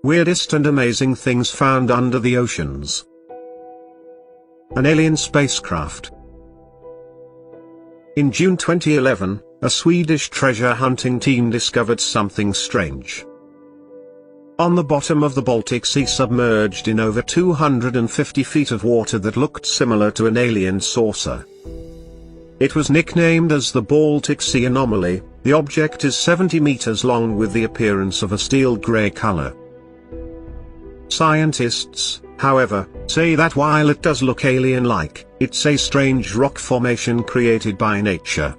Weirdest and amazing things found under the oceans. An alien spacecraft. In June 2011, a Swedish treasure hunting team discovered something strange. On the bottom of the Baltic Sea, submerged in over 250 feet of water that looked similar to an alien saucer. It was nicknamed as the Baltic Sea Anomaly. The object is 70 meters long with the appearance of a steel gray color. Scientists, however, say that while it does look alien-like, it's a strange rock formation created by nature.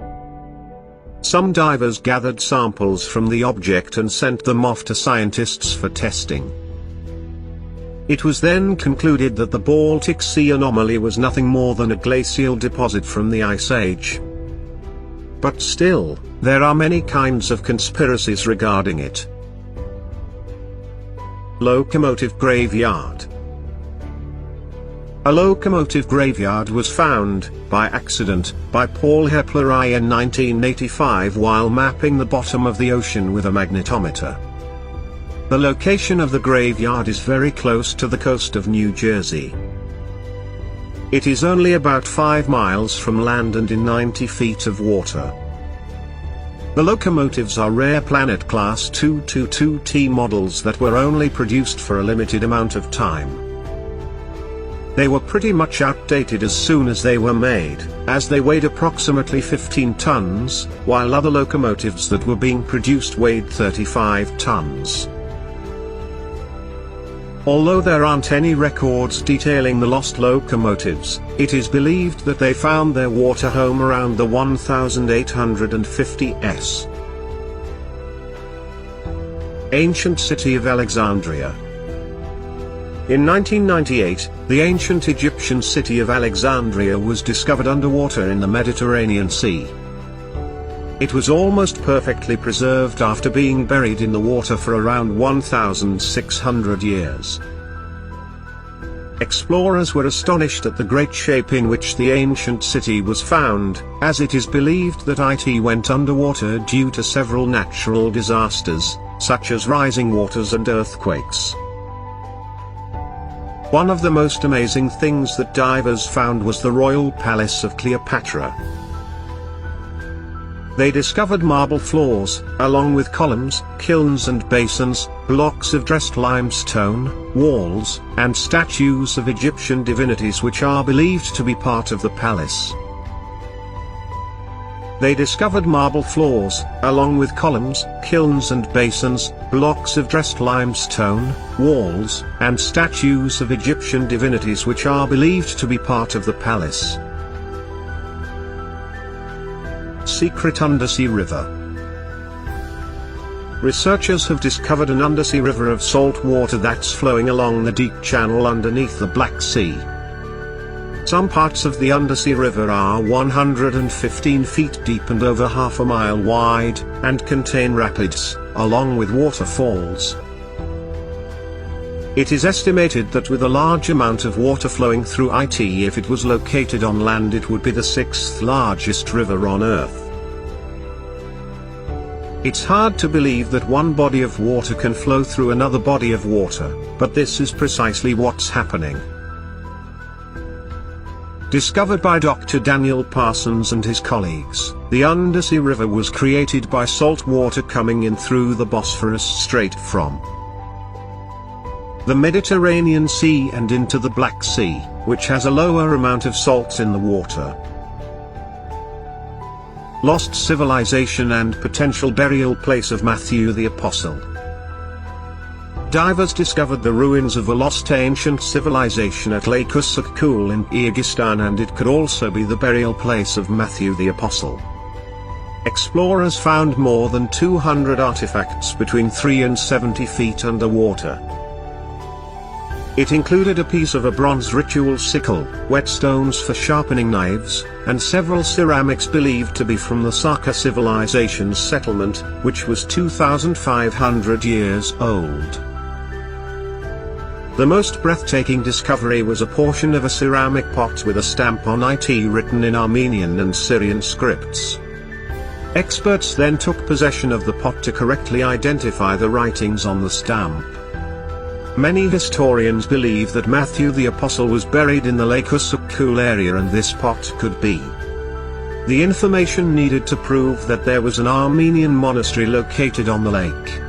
Some divers gathered samples from the object and sent them off to scientists for testing. It was then concluded that the Baltic Sea Anomaly was nothing more than a glacial deposit from the Ice Age. But still, there are many kinds of conspiracies regarding it. Locomotive graveyard. A locomotive graveyard was found, by accident, by Paul Hepler in 1985 while mapping the bottom of the ocean with a magnetometer. The location of the graveyard is very close to the coast of New Jersey. It is only about 5 miles from land and in 90 feet of water. The locomotives are rare Planet Class 222T models that were only produced for a limited amount of time. They were pretty much outdated as soon as they were made, as they weighed approximately 15 tons, while other locomotives that were being produced weighed 35 tons. Although there aren't any records detailing the lost locomotives, it is believed that they found their water home around the 1850s. Ancient City of Alexandria. In 1998, the ancient Egyptian city of Alexandria was discovered underwater in the Mediterranean Sea. It was almost perfectly preserved after being buried in the water for around 1,600 years. Explorers were astonished at the great shape in which the ancient city was found, as it is believed that it went underwater due to several natural disasters, such as rising waters and earthquakes. One of the most amazing things that divers found was the Royal Palace of Cleopatra. They discovered marble floors, along with columns, kilns and basins, blocks of dressed limestone, walls, and statues of Egyptian divinities which are believed to be part of the palace. They discovered marble floors, along with columns, kilns and basins, blocks of dressed limestone, walls, and statues of Egyptian divinities which are believed to be part of the palace. Secret undersea river. Researchers have discovered an undersea river of salt water that's flowing along the deep channel underneath the Black Sea. Some parts of the undersea river are 115 feet deep and over half a mile wide, and contain rapids, along with waterfalls. It is estimated that with a large amount of water flowing through it, if it was located on land, it would be the 6th largest river on Earth. It's hard to believe that one body of water can flow through another body of water, but this is precisely what's happening. Discovered by Dr. Daniel Parsons and his colleagues, the undersea river was created by salt water coming in through the Bosphorus Strait from the Mediterranean Sea and into the Black Sea, which has a lower amount of salts in the water. Lost civilization and potential burial place of Matthew the Apostle. Divers discovered the ruins of a lost ancient civilization at Lake Ussuk-Kul in Kyrgyzstan, and it could also be the burial place of Matthew the Apostle. Explorers found more than 200 artifacts between 3 and 70 feet underwater. It included a piece of a bronze ritual sickle, whetstones for sharpening knives, and several ceramics believed to be from the Saka civilization's settlement, which was 2,500 years old. The most breathtaking discovery was a portion of a ceramic pot with a stamp on it written in Armenian and Syrian scripts. Experts then took possession of the pot to correctly identify the writings on the stamp. Many historians believe that Matthew the Apostle was buried in the Lake Usuk-Kul area, and this spot could be the information needed to prove that there was an Armenian monastery located on the lake.